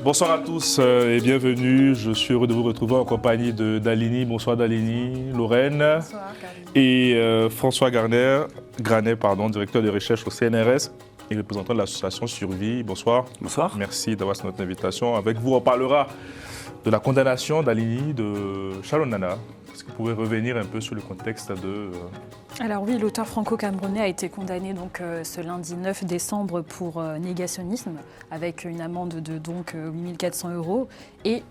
Bonsoir à tous et bienvenue. Je suis heureux de vous retrouver en compagnie de Dalini. Bonsoir Dalini, Lorraine. Bonsoir Carline. Et François Granet, directeur de recherche au CNRS et représentant de l'association Survie. Bonsoir. Bonsoir. Merci d'avoir accepté notre invitation. Avec vous, on parlera de la condamnation d'Alini de Charles Onana. Est-ce que vous pouvez revenir un peu sur le contexte de... Alors oui, l'auteur franco-camerounais a été condamné ce lundi 9 décembre pour négationnisme avec une amende de 8 400 € et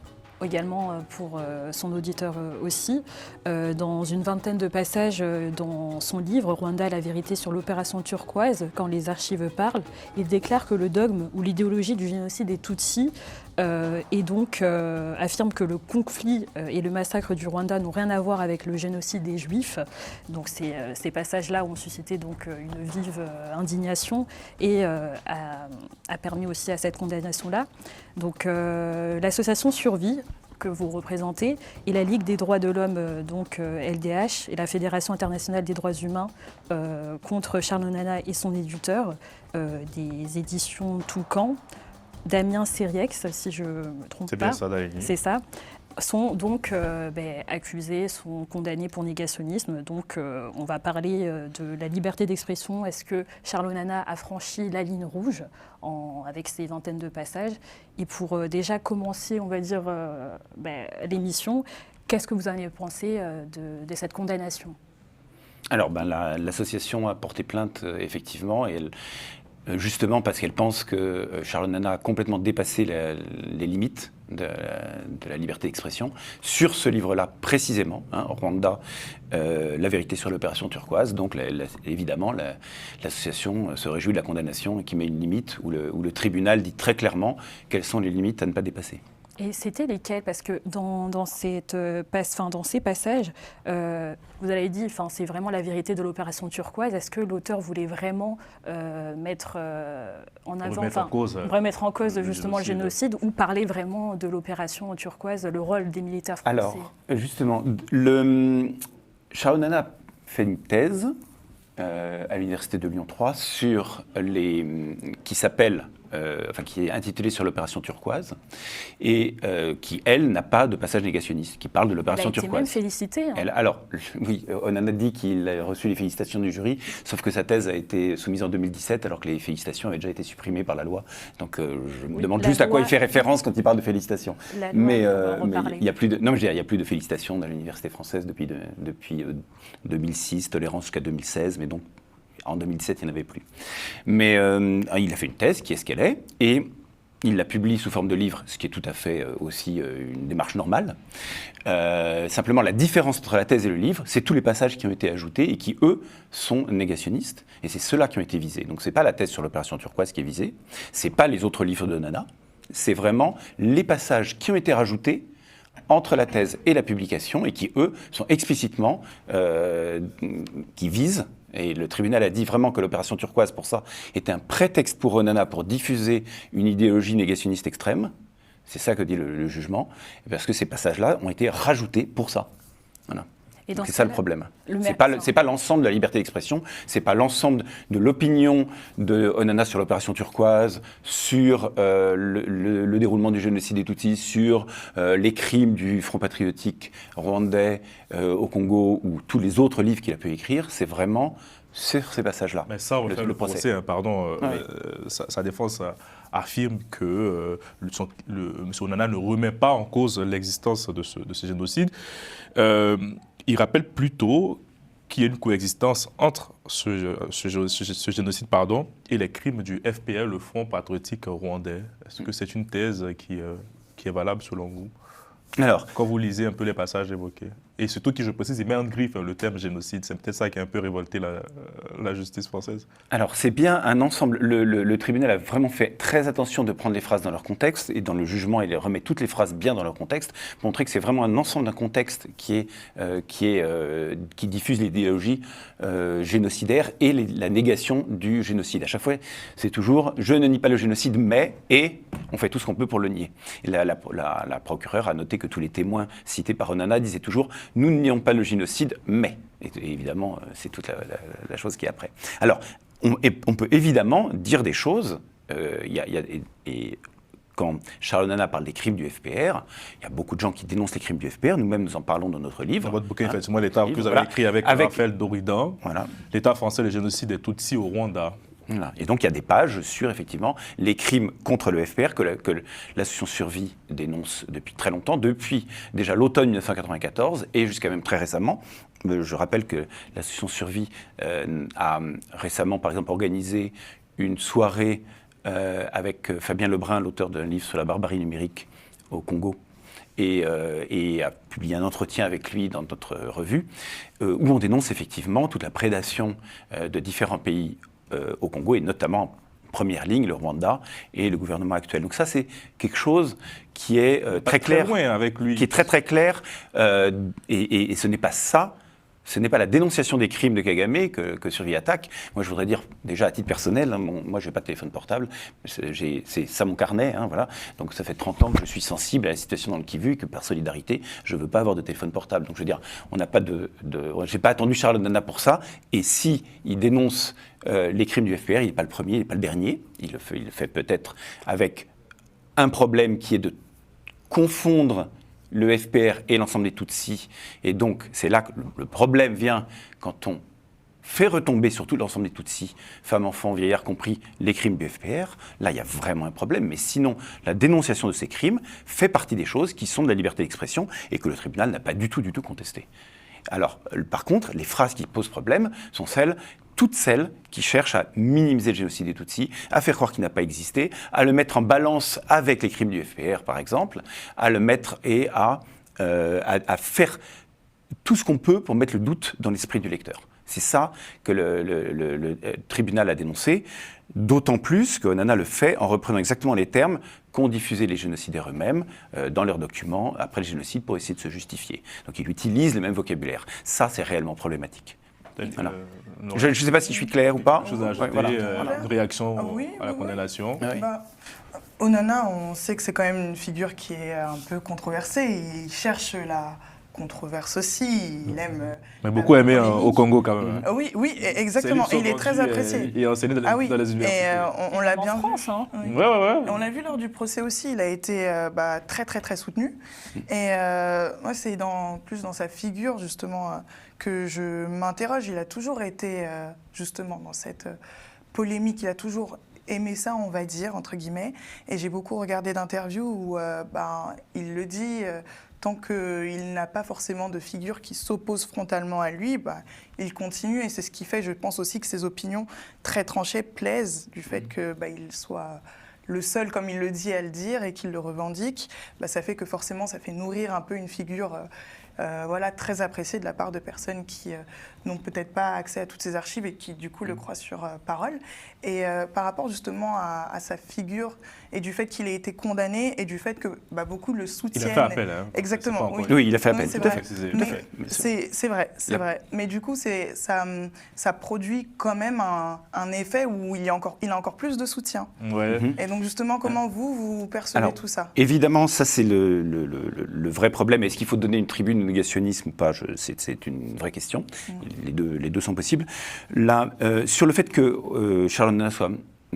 également pour son auditeur aussi. Dans une vingtaine de passages dans son livre « Rwanda, la vérité sur l'opération turquoise », quand les archives parlent, il déclare que le dogme ou l'idéologie du génocide des Tutsis et affirme que le conflit et le massacre du Rwanda n'ont rien à voir avec le génocide des Juifs. Donc ces passages-là ont suscité une vive indignation et a permis aussi à cette condamnation-là. Donc l'association Survie que vous représentez et la Ligue des droits de l'homme, LDH, et la Fédération internationale des droits humains contre Charles Onana et son éditeur, des éditions Toucan, Damien Sériex, si je ne me trompe pas. C'est bien ça, Dalini. C'est ça. Sont accusés, sont condamnés pour négationnisme. Donc on va parler de la liberté d'expression. Est-ce que Charles Onana a franchi la ligne rouge avec ces vingtaines de passages? Et pour déjà commencer, on va dire, l'émission, qu'est-ce que vous en avez pensé de cette condamnation? Alors l'association a porté plainte effectivement et justement parce qu'elle pense que Charles Onana a complètement dépassé les limites de la liberté d'expression sur ce livre-là précisément, Rwanda, la vérité sur l'opération turquoise. Donc évidemment, l'association se réjouit de la condamnation et qui met une limite où le tribunal dit très clairement quelles sont les limites à ne pas dépasser. Et c'était lesquels? Parce que dans ces passages, vous avez dit, c'est vraiment la vérité de l'opération turquoise. Est-ce que l'auteur voulait vraiment mettre en avant, remettre en cause justement le génocide ou parler vraiment de l'opération turquoise, le rôle des militaires français? Alors, justement, Charles Onana a fait une thèse à l'université de Lyon 3 qui est intitulée sur l'opération turquoise et qui, elle, n'a pas de passage négationniste, qui parle de l'opération turquoise. Il a été même félicité. Alors, oui, Onana dit qu'il a reçu les félicitations du jury, sauf que sa thèse a été soumise en 2017, alors que les félicitations avaient déjà été supprimées par la loi. Donc, je me demande juste à quoi il fait référence quand il parle de félicitations. Mais il n'y a plus de félicitations dans l'université française depuis 2006, tolérance jusqu'à 2016, mais donc en 2017, il n'y en avait plus. Mais il a fait une thèse qui est ce qu'elle est, et il la publie sous forme de livre, ce qui est tout à fait aussi une démarche normale. Simplement, la différence entre la thèse et le livre, c'est tous les passages qui ont été ajoutés et qui, eux, sont négationnistes, et c'est ceux-là qui ont été visés. Donc, ce n'est pas la thèse sur l'opération turquoise qui est visée, ce n'est pas les autres livres de Onana, c'est vraiment les passages qui ont été rajoutés entre la thèse et la publication, et qui, eux, sont explicitement, qui visent. Et le tribunal a dit vraiment que l'opération turquoise, pour ça, était un prétexte pour Onana pour diffuser une idéologie négationniste extrême. C'est ça que dit le jugement, parce que ces passages-là ont été rajoutés pour ça. Voilà. C'est ça le problème. C'est pas l'ensemble de la liberté d'expression, c'est pas l'ensemble de l'opinion de Onana sur l'opération turquoise, sur le déroulement du génocide des Tutsis, sur les crimes du Front patriotique rwandais au Congo ou tous les autres livres qu'il a pu écrire. C'est vraiment sur ces passages-là. Mais ça, le procès, sa défense affirme que M. Onana ne remet pas en cause l'existence de ce génocide. Il rappelle plutôt qu'il y a une coexistence entre ce génocide et les crimes du FPR, le Front patriotique rwandais. Est-ce que c'est une thèse qui est valable selon vous? Alors, quand vous lisez un peu les passages évoqués. Et surtout, je précise, il met en griffe le terme génocide. C'est peut-être ça qui a un peu révolté la justice française. Alors, c'est bien un ensemble. Le tribunal a vraiment fait très attention de prendre les phrases dans leur contexte, et dans le jugement, il remet toutes les phrases bien dans leur contexte, pour montrer que c'est vraiment un ensemble d'un contexte qui diffuse l'idéologie génocidaire et la négation du génocide. À chaque fois, c'est toujours « je ne nie pas le génocide, mais… » et on fait tout ce qu'on peut pour le nier. Et la procureure a noté que tous les témoins cités par Onana disaient toujours « nous ne nions pas le génocide, mais… » Et évidemment, c'est toute la chose qui est après. Alors, on peut évidemment dire des choses, quand Charles Onana parle des crimes du FPR, il y a beaucoup de gens qui dénoncent les crimes du FPR, nous-mêmes nous en parlons dans notre livre. Dans votre bouquin, effectivement, l'État que vous avez écrit avec Raphaël Doridan, l'État français, le génocide des Tutsis au Rwanda. Voilà. Et donc il y a des pages sur effectivement les crimes contre le FPR que l'association Survie dénonce depuis très longtemps, depuis déjà l'automne 1994 et jusqu'à même très récemment. Je rappelle que l'association Survie a récemment par exemple organisé une soirée avec Fabien Lebrun, l'auteur d'un livre sur la barbarie numérique au Congo, et a publié un entretien avec lui dans notre revue, où on dénonce effectivement toute la prédation de différents pays au Congo, et notamment en première ligne le Rwanda et le gouvernement actuel. Donc ça, c'est quelque chose qui est très clair, loin avec lui. Qui est très très clair, et ce n'est pas ça. Ce n'est pas la dénonciation des crimes de Kagame que Survie attaque. Moi, je voudrais dire, déjà à titre personnel, hein, moi, je n'ai pas de téléphone portable, c'est ça mon carnet, hein, voilà. Donc, ça fait 30 ans que je suis sensible à la situation dans le Kivu et que, par solidarité, je ne veux pas avoir de téléphone portable. Donc, je veux dire, on n'a pas j'ai pas attendu Charles Onana pour ça. Et si il dénonce les crimes du FPR, il n'est pas le premier, il n'est pas le dernier. Il le fait peut-être avec un problème qui est de confondre le FPR et l'ensemble des Tutsis. Et donc, c'est là que le problème vient quand on fait retomber sur tout l'ensemble des Tutsis, femmes, enfants, vieillards compris, les crimes du FPR. Là, il y a vraiment un problème. Mais sinon, la dénonciation de ces crimes fait partie des choses qui sont de la liberté d'expression et que le tribunal n'a pas du tout contesté. Alors, par contre, les phrases qui posent problème sont toutes celles qui cherchent à minimiser le génocide des Tutsis, à faire croire qu'il n'a pas existé, à le mettre en balance avec les crimes du FPR, par exemple, à le mettre et à faire tout ce qu'on peut pour mettre le doute dans l'esprit du lecteur. C'est ça que le tribunal a dénoncé, d'autant plus que Onana le fait en reprenant exactement les termes qu'ont diffusés les génocidaires eux-mêmes dans leurs documents après le génocide pour essayer de se justifier. Donc il utilise le même vocabulaire. Ça, c'est réellement problématique. Voilà. Je ne sais pas si je suis clair ou pas. Je vous ai ajouté une réaction à la condamnation. Onana, on sait que c'est quand même une figure qui est un peu controversée. Il cherche la controverse aussi. Il aime. Mais beaucoup aimé au Congo quand même. Oui, exactement. Et il est très apprécié. Il est enseigné dans les universités. Et on l'a bien en France, hein. Ouais. On l'a vu lors du procès aussi. Il a été très soutenu. Et moi, c'est plus dans sa figure justement que je m'interroge. Il a toujours été justement dans cette polémique. Il a toujours aimé ça, on va dire, entre guillemets. Et j'ai beaucoup regardé d'interviews où il le dit, tant qu'il n'a pas forcément de figure qui s'oppose frontalement à lui, il continue. Et c'est ce qui fait, je pense aussi, que ses opinions très tranchées plaisent, du fait qu'il soit le seul, comme il le dit, à le dire et qu'il le revendique. Ça fait que forcément, ça fait nourrir un peu une figure très appréciée de la part de personnes qui n'ont peut-être pas accès à toutes ces archives et qui du coup le croient sur parole. Et par rapport justement à sa figure et du fait qu'il ait été condamné et du fait que beaucoup le soutiennent. Il a fait appel. Exactement. Oui, il a fait appel. C'est vrai. C'est vrai. Mais du coup, ça produit quand même un effet où il a encore plus de soutien. Ouais. Et donc justement, comment vous percevez tout ça ? Évidemment, ça c'est le vrai problème. Est-ce qu'il faut donner une tribune au négationnisme ou pas ? C'est une vraie question. Les deux sont possibles. Là, sur le fait que Charles Onana soit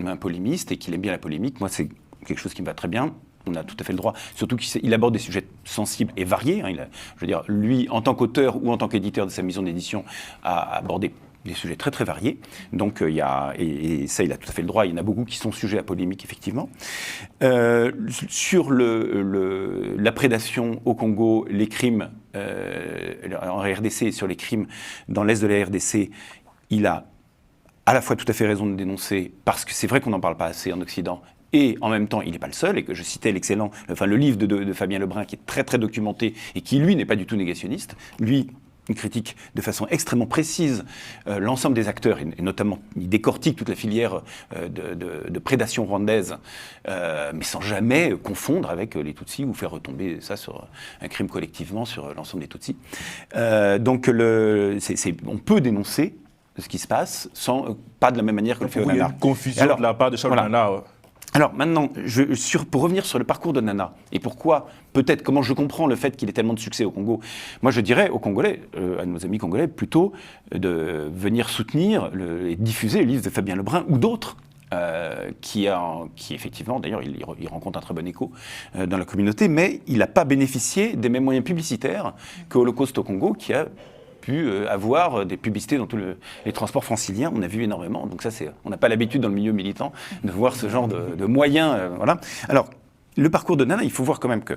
un polémiste et qu'il aime bien la polémique, moi c'est quelque chose qui me va très bien. On a tout à fait le droit, surtout qu'il aborde des sujets sensibles et variés. Je veux dire, lui, en tant qu'auteur ou en tant qu'éditeur de sa maison d'édition, a abordé des sujets très très variés. Donc et ça, il a tout à fait le droit. Il y en a beaucoup qui sont sujets à polémique, effectivement. Sur la prédation au Congo, les crimes en RDC et sur les crimes dans l'est de la RDC, il a à la fois tout à fait raison de dénoncer, parce que c'est vrai qu'on n'en parle pas assez en Occident, et en même temps, il n'est pas le seul, et que je citais le livre de Fabien Lebrun, qui est très très documenté, et qui, lui, n'est pas du tout négationniste. Lui, il critique de façon extrêmement précise l'ensemble des acteurs, et notamment, il décortique toute la filière de prédation rwandaise, mais sans jamais confondre avec les Tutsis, ou faire retomber ça sur un crime collectivement sur l'ensemble des Tutsis. Donc, on peut dénoncer ce qui se passe, pas de la même manière que le fait Onana. Il y a une confusion de la part de Charles Onana. Alors maintenant, pour revenir sur le parcours d'Onana, et comment je comprends le fait qu'il ait tellement de succès au Congo, moi je dirais aux Congolais, à nos amis congolais, plutôt de venir soutenir et diffuser le livre de Fabien Lebrun ou d'autres, qui effectivement, d'ailleurs, il rencontre un très bon écho dans la communauté, mais il n'a pas bénéficié des mêmes moyens publicitaires que Holocauste au Congo, qui a pu avoir des publicités dans tous les transports franciliens. On a vu énormément. Donc ça, on n'a pas l'habitude dans le milieu militant de voir ce genre de moyens. Voilà. Alors, le parcours de Nana, il faut voir quand même que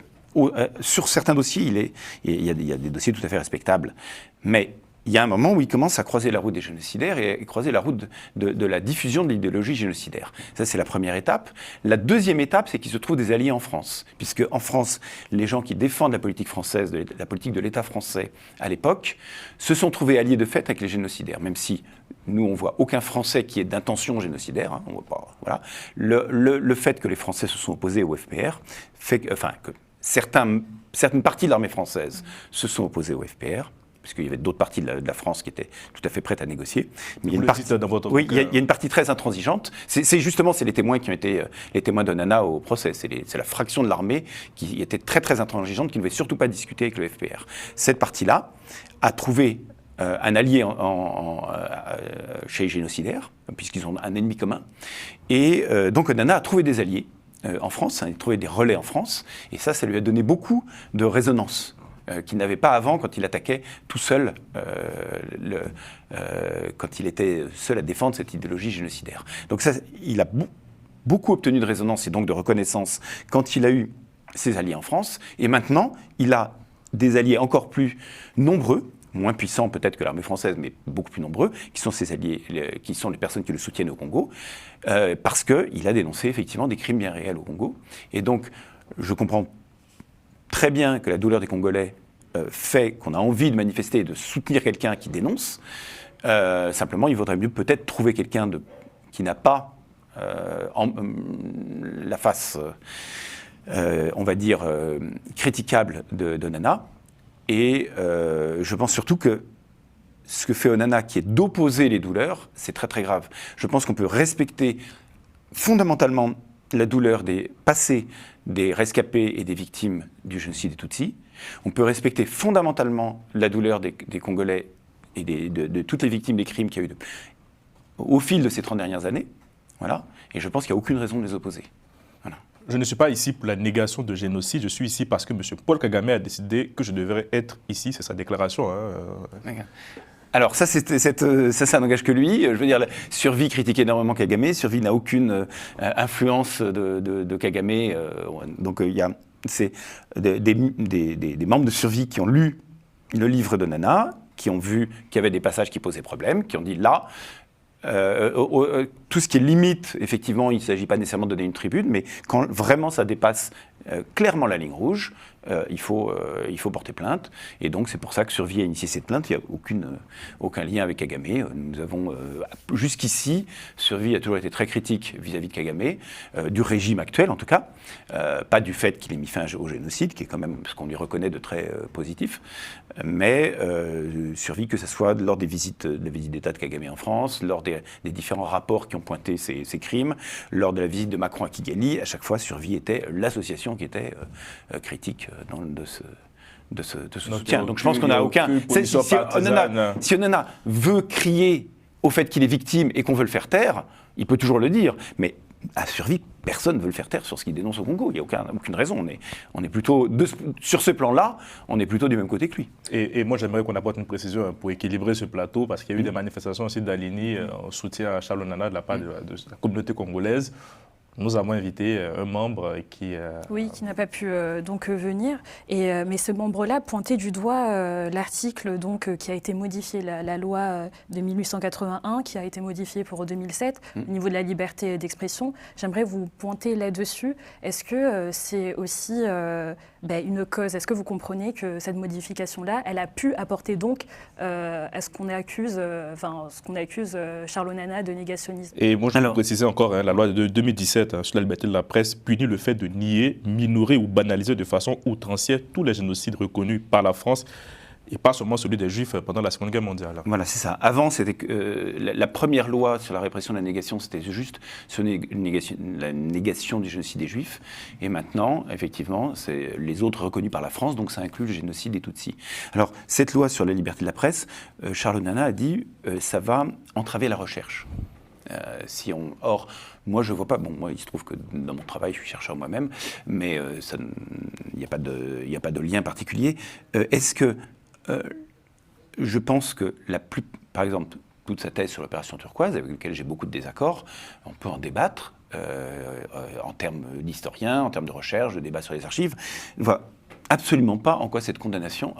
sur certains dossiers, il y a des dossiers tout à fait respectables, mais il y a un moment où il commence à croiser la route des génocidaires et croiser la route de la diffusion de l'idéologie génocidaire. Ça, c'est la première étape. La deuxième étape, c'est qu'il se trouve des alliés en France, puisque en France, les gens qui défendent la politique française, la politique de l'État français à l'époque, se sont trouvés alliés de fait avec les génocidaires, même si nous, on voit aucun Français qui ait d'intention génocidaire. Hein, on voit pas, voilà. Le fait que les Français se sont opposés au FPR fait que certaines parties de l'armée française se sont opposées au FPR, puisqu'il y avait d'autres parties de la France qui étaient tout à fait prêtes à négocier. Mais il y a une partie très intransigeante. C'est les témoins qui ont été les témoins de Nana au procès. C'est la fraction de l'armée qui était très très intransigeante, qui ne voulait surtout pas discuter avec le FPR. Cette partie-là a trouvé un allié chez les génocidaires, puisqu'ils ont un ennemi commun. Et donc Nana a trouvé des alliés en France, il a trouvé des relais en France, et ça lui a donné beaucoup de résonance qu'il n'avait pas avant quand il attaquait tout seul, quand il était seul à défendre cette idéologie génocidaire. Donc ça, il a beaucoup obtenu de résonance et donc de reconnaissance quand il a eu ses alliés en France, et maintenant, il a des alliés encore plus nombreux, moins puissants peut-être que l'armée française, mais beaucoup plus nombreux, qui sont ses alliés, qui sont les personnes qui le soutiennent au Congo, parce qu'il a dénoncé effectivement des crimes bien réels au Congo. Et donc, je comprends très bien que la douleur des Congolais fait qu'on a envie de manifester et de soutenir quelqu'un qui dénonce. Simplement, il vaudrait mieux peut-être trouver quelqu'un qui n'a pas la face, on va dire, critiquable de Nana. Et je pense surtout que ce que fait Onana, qui est d'opposer les douleurs, c'est très très grave. Je pense qu'on peut respecter fondamentalement la douleur des passés, des rescapés et des victimes du génocide des Tutsis. On peut respecter fondamentalement la douleur des Congolais et de toutes les victimes des crimes qu'il y a eu au fil de ces 30 dernières années. Voilà. Et je pense qu'il n'y a aucune raison de les opposer. Voilà. Je ne suis pas ici pour la négation de génocide, je suis ici parce que M. Paul Kagame a décidé que je devrais être ici, c'est sa déclaration. Alors ça n'engage que lui. Je veux dire, Survie critique énormément Kagame. Survie n'a aucune influence de Kagame. Donc il y a des membres de Survie qui ont lu le livre de Nana, qui ont vu qu'il y avait des passages qui posaient problème, qui ont dit là, tout ce qui est limite, effectivement, il ne s'agit pas nécessairement de donner une tribune, mais quand vraiment ça dépasse clairement la ligne rouge, il faut porter plainte. Et donc c'est pour ça que Survie a initié cette plainte. Il n'y a aucun lien avec Kagame. Nous avons jusqu'ici, Survie a toujours été très critique vis-à-vis de Kagame, du régime actuel en tout cas, pas du fait qu'il ait mis fin au génocide, qui est quand même ce qu'on lui reconnaît de très positif, mais Survie, que ce soit lors des visites d'État de Kagame en France, lors des différents rapports qui ont pointé ces crimes, lors de la visite de Macron à Kigali, à chaque fois Survie était l'association qui était critique de ce soutien. Donc je pense qu'on n'a aucun... Si Onana veut crier au fait qu'il est victime et qu'on veut le faire taire, il peut toujours le dire, mais à Survie, personne ne veut le faire taire sur ce qu'il dénonce au Congo. Il n'y a aucune raison. On est plutôt, sur ce plan-là, on est plutôt du même côté que lui. Et moi, j'aimerais qu'on apporte une précision pour équilibrer ce plateau, parce qu'il y a eu des manifestations aussi d'Alini en soutien à Charles Onana de la part de la communauté congolaise. Nous avons invité un membre qui... Oui, qui n'a pas pu venir. Mais ce membre-là pointait du doigt l'article qui a été modifié, la loi de 1881, qui a été modifiée pour 2007, au niveau de la liberté d'expression. J'aimerais vous pointer là-dessus. Est-ce que c'est aussi une cause? Est-ce que vous comprenez que cette modification-là, elle a pu apporter donc à ce qu'on accuse Charles Onana de négationnisme? Et moi, je veux préciser encore, la loi de 2017 sur la liberté de la presse punit le fait de nier, minorer ou banaliser de façon outrancière tous les génocides reconnus par la France, et pas seulement celui des Juifs pendant la Seconde Guerre mondiale. Voilà, c'est ça. Avant, c'était la première loi sur la répression de la négation, c'était juste la négation du génocide des Juifs. Et maintenant, effectivement, c'est les autres reconnus par la France, donc ça inclut le génocide des Tutsis. Alors, cette loi sur la liberté de la presse, Charles Onana a dit ça va entraver la recherche. Or, moi, je ne vois pas. Bon, moi, il se trouve que dans mon travail, je suis chercheur moi-même, mais il n'y a pas de lien particulier. Est-ce que je pense que par exemple, toute sa thèse sur l'opération turquoise, avec laquelle j'ai beaucoup de désaccords, on peut en débattre en termes d'historien, en termes de recherche, de débat sur les archives. On ne voit absolument pas en quoi cette condamnation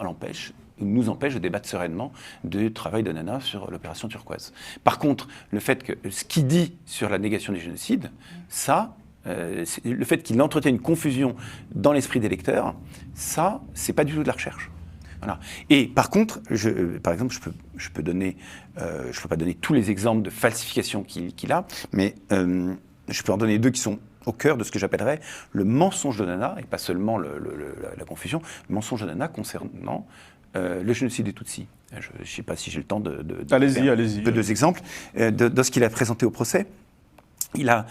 nous empêche de débattre sereinement du travail de Nana sur l'opération turquoise. Par contre, le fait que ce qu'il dit sur la négation du génocide, ça, le fait qu'il entretient une confusion dans l'esprit des lecteurs, ça, c'est pas du tout de la recherche. Voilà. Et par contre, par exemple, je peux pas donner tous les exemples de falsification qu'il a, mais je peux en donner deux qui sont au cœur de ce que j'appellerais le mensonge de Nana, et pas seulement la confusion, le mensonge de Nana concernant le génocide des Tutsis. Je ne sais pas si j'ai le temps de allez-y. Deux exemples de ce qu'il a présenté au procès. Il a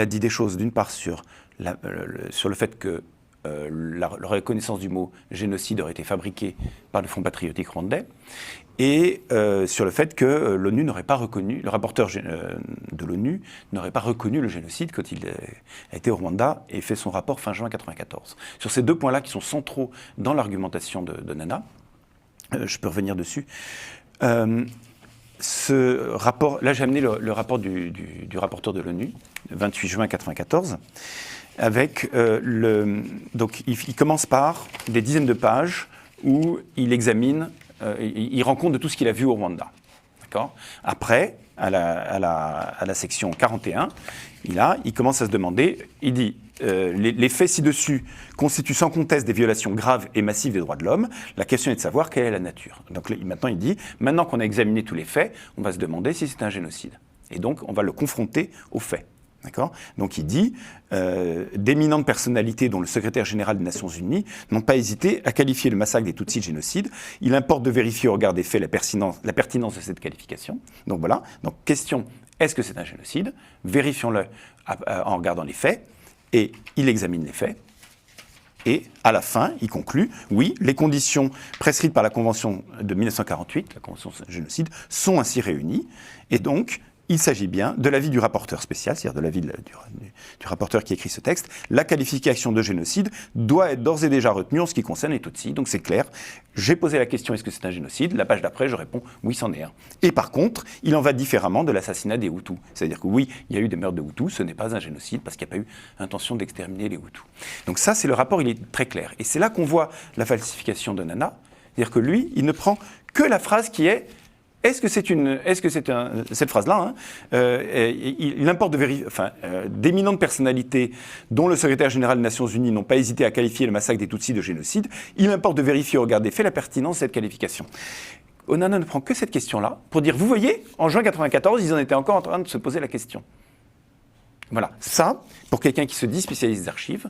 dit des choses, d'une part sur le fait que la reconnaissance du mot génocide aurait été fabriquée par le Front patriotique rwandais, et sur le fait que l'ONU n'aurait pas reconnu, le rapporteur de l'ONU n'aurait pas reconnu le génocide quand il a été au Rwanda et fait son rapport fin juin 1994. Sur ces deux points-là qui sont centraux dans l'argumentation de Nana, je peux revenir dessus. Ce rapport, là j'ai amené le rapport du rapporteur de l'ONU, 28 juin 1994, avec donc il commence par des dizaines de pages où il examine, il rend compte de tout ce qu'il a vu au Rwanda. D'accord ? Après, à la section 41, il commence à se demander, il dit les faits ci-dessus constituent sans conteste des violations graves et massives des droits de l'homme. La question est de savoir quelle est la nature. Donc maintenant il dit, maintenant qu'on a examiné tous les faits, on va se demander si c'est un génocide. Et donc on va le confronter aux faits. D'accord ? Donc il dit d'éminentes personnalités, dont le secrétaire général des Nations Unies, n'ont pas hésité à qualifier le massacre des Tutsis de génocide. Il importe de vérifier au regard des faits la pertinence de cette qualification. Donc voilà. Donc question, est-ce que c'est un génocide ? Vérifions-le en regardant les faits. Et il examine les faits. Et à la fin, il conclut, oui, les conditions prescrites par la Convention de 1948, la Convention génocide, sont ainsi réunies. Et donc, il s'agit bien de l'avis du rapporteur spécial, c'est-à-dire de l'avis du rapporteur qui écrit ce texte. La qualification de génocide doit être d'ores et déjà retenue en ce qui concerne les Tutsis. Donc c'est clair, j'ai posé la question, est-ce que c'est un génocide ? La page d'après, je réponds, oui, c'en est un. Et par contre, il en va différemment de l'assassinat des Hutus. C'est-à-dire que oui, il y a eu des meurtres de Hutus, ce n'est pas un génocide parce qu'il n'y a pas eu intention d'exterminer les Hutus. Donc ça, c'est le rapport, il est très clair. Et c'est là qu'on voit la falsification de Nana. C'est-à-dire que lui, il ne prend que la phrase qui est cette phrase-là, il importe de vérifier, d'éminentes personnalités dont le secrétaire général des Nations Unies n'ont pas hésité à qualifier le massacre des Tutsis de génocide, il importe de vérifier au regard des faits la pertinence de cette qualification. Onana ne prend que cette question-là pour dire, vous voyez, en juin 1994, ils en étaient encore en train de se poser la question. Voilà, ça, pour quelqu'un qui se dit spécialiste des archives,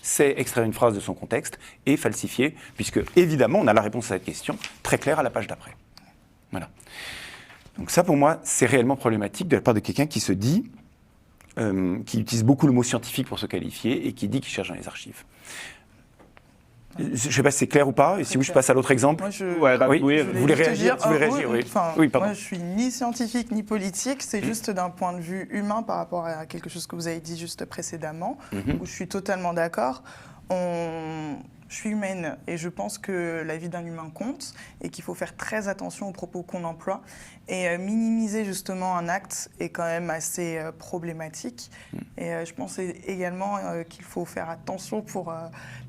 c'est extraire une phrase de son contexte et falsifier, puisque évidemment, on a la réponse à cette question très claire à la page d'après. Voilà. Donc ça, pour moi, c'est réellement problématique de la part de quelqu'un qui se dit, qui utilise beaucoup le mot scientifique pour se qualifier et qui dit qu'il cherche dans les archives. Je ne sais pas si c'est clair ou pas, et si oui, je passe à l'autre exemple. Moi, vous voulez réagir, oui. Oui, pardon. Moi, je suis ni scientifique ni politique, c'est juste d'un point de vue humain par rapport à quelque chose que vous avez dit juste précédemment, où je suis totalement d'accord. Je suis humaine et je pense que la vie d'un humain compte et qu'il faut faire très attention aux propos qu'on emploie. Et minimiser justement un acte est quand même assez problématique. Et je pense également qu'il faut faire attention pour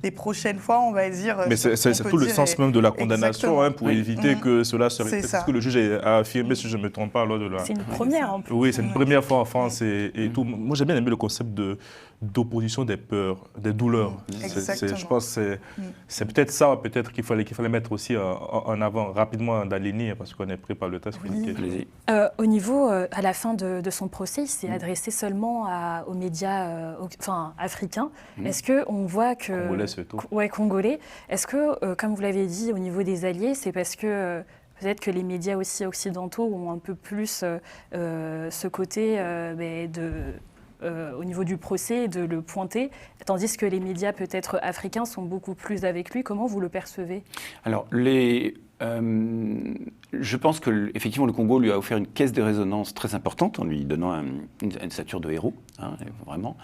les prochaines fois, on va dire. Mais c'est tout le sens même de la condamnation, pour éviter que cela se répète. C'est ce que le juge a affirmé, si je ne me trompe pas, lors de la... C'est une première en plus. Oui, c'est une première fois en France et tout. Moi, j'ai bien aimé le concept d'opposition des peurs, des douleurs. Je pense que c'est peut-être ça, peut-être qu'il fallait mettre aussi en avant rapidement dans les lignes, parce qu'on est pris par le texte. Au niveau, à la fin de son procès, il s'est adressé seulement aux médias africains. Est-ce qu'on voit que... Congolais surtout. Ouais, congolais. Est-ce que, comme vous l'avez dit, au niveau des alliés, c'est parce que... Peut-être que les médias aussi occidentaux ont un peu plus ce côté au niveau du procès, de le pointer, tandis que les médias peut-être africains sont beaucoup plus avec lui. Comment vous le percevez ? Alors, Je pense que effectivement le Congo lui a offert une caisse de résonance très importante en lui donnant une stature de héros, hein, vraiment.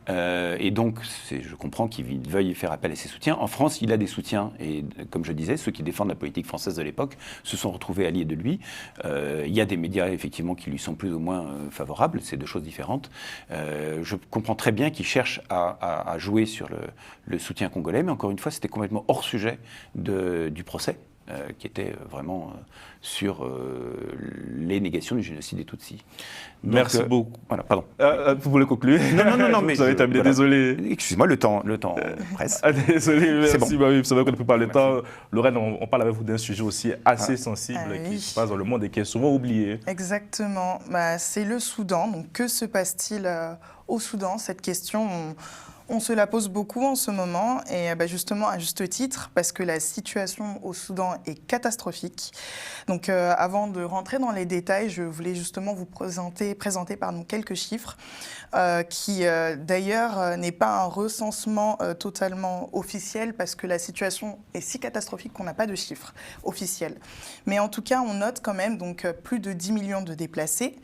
Et donc je comprends qu'il veuille faire appel à ses soutiens. En France, il a des soutiens et comme je disais, ceux qui défendent la politique française de l'époque se sont retrouvés alliés de lui. Il y a des médias effectivement qui lui sont plus ou moins favorables, c'est deux choses différentes. Je comprends très bien qu'il cherche à jouer sur le soutien congolais, mais encore une fois, c'était complètement hors sujet du procès. Qui était vraiment sur les négations du génocide des Tutsis. Donc, merci beaucoup. Voilà, pardon. Vous voulez conclure? Non, mais vous avez terminé, voilà. Désolé. Excusez-moi, le temps presse. Désolé, merci. Bon. Bah oui, c'est vrai qu'on ne peut pas le temps. Lorraine, on parle avec vous d'un sujet aussi assez sensible qui se passe dans le monde et qui est souvent oublié. Exactement. C'est le Soudan. Donc, que se passe-t-il au Soudan? Cette question, on se la pose beaucoup en ce moment et justement à juste titre parce que la situation au Soudan est catastrophique. Donc avant de rentrer dans les détails, je voulais justement vous présenter quelques chiffres qui d'ailleurs n'est pas un recensement totalement officiel parce que la situation est si catastrophique qu'on n'a pas de chiffres officiels. Mais en tout cas, on note quand même donc plus de 10 millions de déplacés,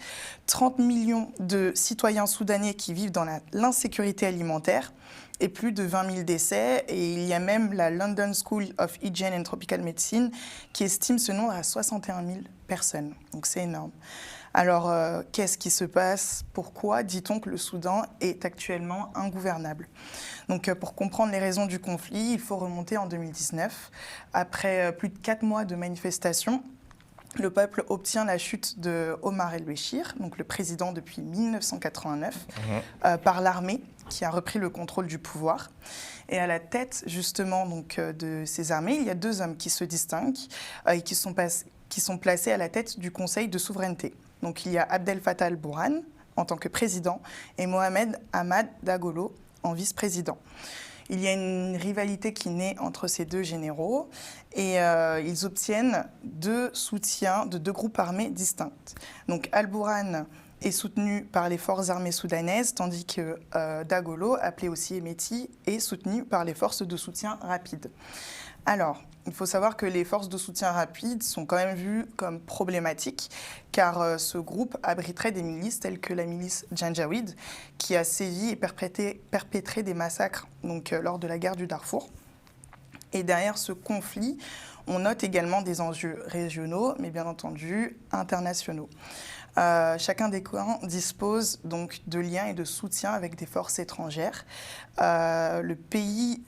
30 millions de citoyens soudanais qui vivent dans l'insécurité alimentaire et plus de 20 000 décès. Et il y a même la London School of Hygiene and Tropical Medicine qui estime ce nombre à 61 000 personnes. Donc c'est énorme. Alors, qu'est-ce qui se passe? Pourquoi dit-on que le Soudan est actuellement ingouvernable? Donc, pour comprendre les raisons du conflit, il faut remonter en 2019. Après plus de 4 mois de manifestations, le peuple obtient la chute de Omar el-Béchir, donc le président depuis 1989, par l'armée qui a repris le contrôle du pouvoir. Et à la tête justement donc, de ces armées, il y a 2 hommes qui se distinguent et qui sont placés à la tête du Conseil de souveraineté. Donc il y a Abdel Fattah al-Burhan en tant que président et Mohamed Ahmad Dagalo en vice-président. Il y a une rivalité qui naît entre ces 2 généraux et ils obtiennent 2 soutiens de 2 groupes armés distincts. Donc Al-Burhan est soutenu par les forces armées soudanaises, tandis que Dagalo, appelé aussi Hemeti, est soutenu par les forces de soutien rapide. Alors, il faut savoir que les forces de soutien rapide sont quand même vues comme problématiques, car ce groupe abriterait des milices telles que la milice Janjaweed, qui a sévi et perpétré des massacres donc, lors de la guerre du Darfour. Et derrière ce conflit, on note également des enjeux régionaux, mais bien entendu internationaux. Chacun des camps dispose donc de liens et de soutien avec des forces étrangères. Le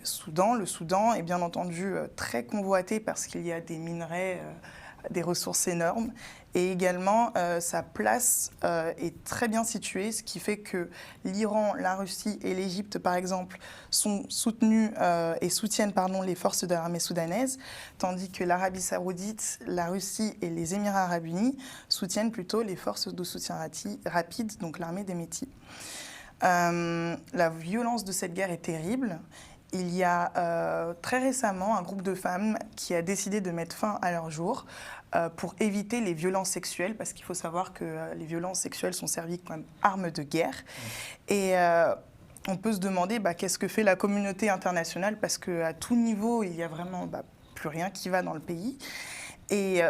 Soudan est bien entendu très convoité parce qu'il y a des minerais, des ressources énormes. Et également, sa place est très bien située, ce qui fait que l'Iran, la Russie et l'Égypte, par exemple, sont soutenus et soutiennent les forces de l'armée soudanaise, tandis que l'Arabie saoudite, la Russie et les Émirats arabes unis soutiennent plutôt les forces de soutien rapide, donc l'armée des Métis. La violence de cette guerre est terrible. Il y a très récemment un groupe de femmes qui a décidé de mettre fin à leur jour pour éviter les violences sexuelles, parce qu'il faut savoir que les violences sexuelles sont servies comme armes de guerre. Et on peut se demander qu'est-ce que fait la communauté internationale, parce qu'à tout niveau, il n'y a vraiment plus rien qui va dans le pays. Et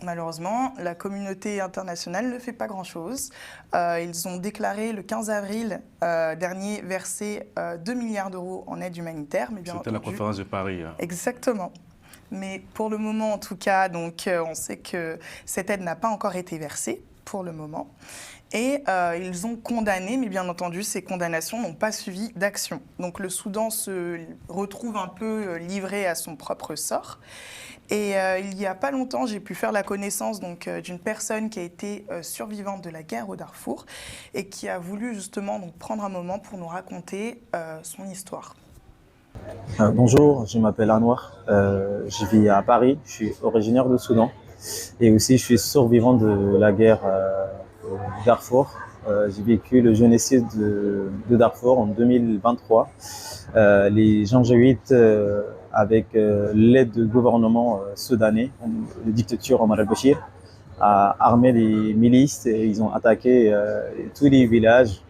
malheureusement, la communauté internationale ne fait pas grand-chose. Ils ont déclaré le 15 avril dernier verser 2 milliards d'euros en aide humanitaire. C'était la conférence de Paris. Exactement. Mais pour le moment, en tout cas, donc, on sait que cette aide n'a pas encore été versée pour le moment. Et ils ont condamné, mais bien entendu, ces condamnations n'ont pas suivi d'action. Donc le Soudan se retrouve un peu livré à son propre sort. Et il n'y a pas longtemps, j'ai pu faire la connaissance d'une personne qui a été survivante de la guerre au Darfour et qui a voulu justement prendre un moment pour nous raconter son histoire. Bonjour, je m'appelle Anwar, je vis à Paris, je suis originaire du Soudan et aussi je suis survivant de la guerre au Darfour. J'ai vécu le génocide de Darfour en 2023. Les Janjaweed, avec l'aide du gouvernement soudanais, de dictature Omar el-Béchir, a armé les milices et ils ont attaqué tous les villages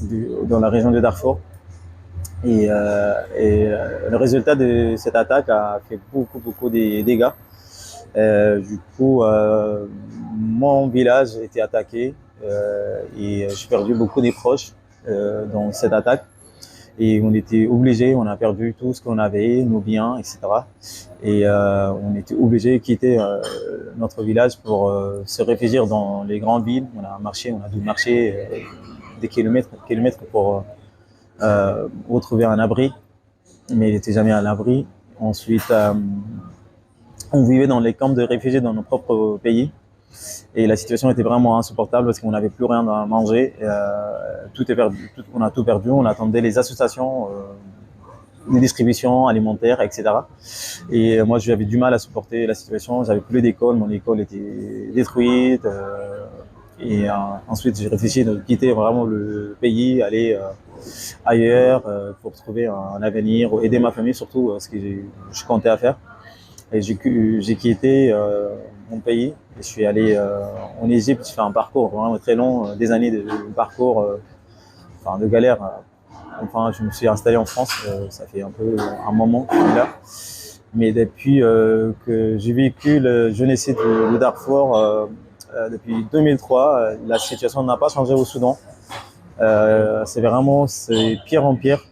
dans la région de Darfour. Et le résultat de cette attaque a fait beaucoup de dégâts. Du coup, mon village a été attaqué et j'ai perdu beaucoup de proches dans cette attaque. Et on était obligés, on a perdu tout ce qu'on avait, nos biens, etc. Et on était obligés de quitter notre village pour se réfugier dans les grandes villes. On a dû marcher des kilomètres pour retrouver un abri, mais il n'était jamais à l'abri. Ensuite, on vivait dans les camps de réfugiés dans nos propres pays. Et la situation était vraiment insupportable parce qu'on n'avait plus rien à manger. Tout est perdu, on a tout perdu. On attendait les associations de distribution alimentaire, etc. Et moi, j'avais du mal à supporter la situation. J'avais plus d'école, mon école était détruite. Ensuite, j'ai réfléchi de quitter vraiment le pays, aller ailleurs pour trouver un avenir, aider ma famille surtout, ce que je comptais à faire. Et j'ai quitté mon pays et je suis allé en Égypte. J'ai fait un parcours vraiment très long, des années de parcours, de galère. Enfin, je me suis installé en France, ça fait un peu un moment que je suis là. Mais depuis que j'ai vécu le génocide de Darfour, depuis 2003, la situation n'a pas changé au Soudan. C'est pire en pire.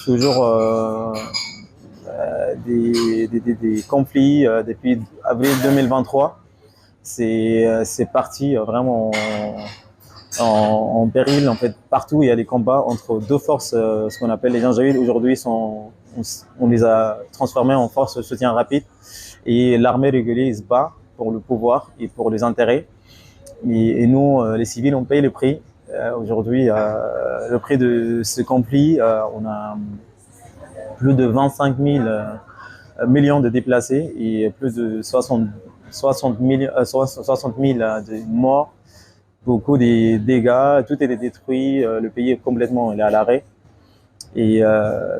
Toujours des conflits depuis avril 2023. C'est parti vraiment en péril. En fait, partout il y a des combats entre deux forces, ce qu'on appelle les Janjaouides. Aujourd'hui, on les a transformés en forces de soutien rapide. Et l'armée régulière se bat pour le pouvoir et pour les intérêts. Et nous, les civils, on paye le prix. Aujourd'hui, le prix de ce conflit, on a plus de 25 000 millions de déplacés et plus de 60 000 de morts, beaucoup de dégâts, tout est détruit, le pays est complètement à l'arrêt. Et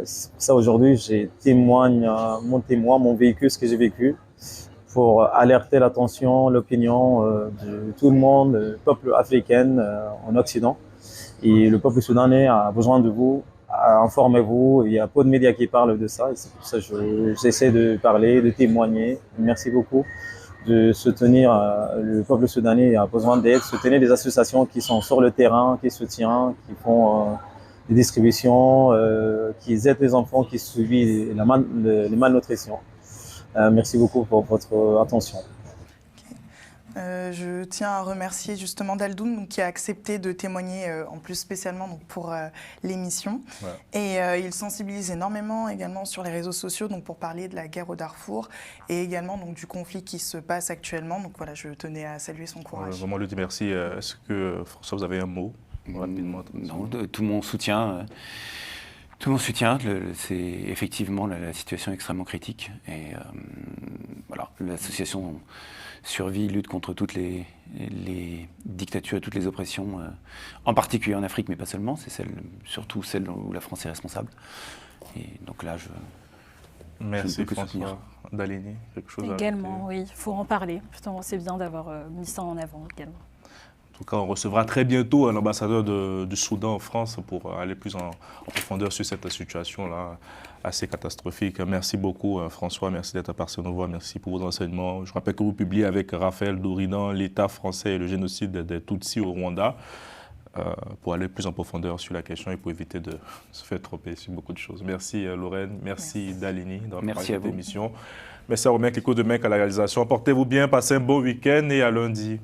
c'est pour ça aujourd'hui, j'ai mon vécu, ce que j'ai vécu, pour alerter l'attention, l'opinion de tout le monde, le peuple africain en Occident. Et le peuple soudanais a besoin de vous. Informez-vous, il y a peu de médias qui parlent de ça et c'est pour ça que j'essaie de parler, de témoigner. Merci beaucoup de soutenir le peuple soudanais a besoin d'aide, soutenir les associations qui sont sur le terrain, qui soutiennent, qui font des distributions, qui aident les enfants qui subissent les malnutrition. Merci beaucoup pour votre attention. Je tiens à remercier justement Daldoun qui a accepté de témoigner en plus spécialement pour l'émission. Ouais. Et il sensibilise énormément également sur les réseaux sociaux pour parler de la guerre au Darfour et également du conflit qui se passe actuellement. Donc voilà, je tenais à saluer son courage. Vraiment, lui dire merci. Est-ce que François, vous avez un mot rapidement? Non, tout mon soutien. Tout mon soutien, c'est effectivement la situation extrêmement critique. Et voilà, l'association survit, lutte contre toutes les dictatures et toutes les oppressions, en particulier en Afrique, mais pas seulement. C'est surtout celle où la France est responsable. Et donc là, merci François. Dalini, quelque chose également, oui, il faut en parler. Justement, c'est bien d'avoir mis ça en avant également. En tout cas, on recevra très bientôt un ambassadeur du Soudan en France pour aller plus en profondeur sur cette situation-là assez catastrophique. Merci beaucoup François, merci d'être passé nous voir, merci pour vos enseignements. Je rappelle que vous publiez avec Raphaël Douridan l'État français et le génocide des Tutsis au Rwanda pour aller plus en profondeur sur la question et pour éviter de se faire tromper sur beaucoup de choses. Merci Lorraine, merci Dalini d'avoir parlé de cette émission. Merci à Romain Kiko de Mec à la réalisation. Portez-vous bien, passez un bon week-end et à lundi.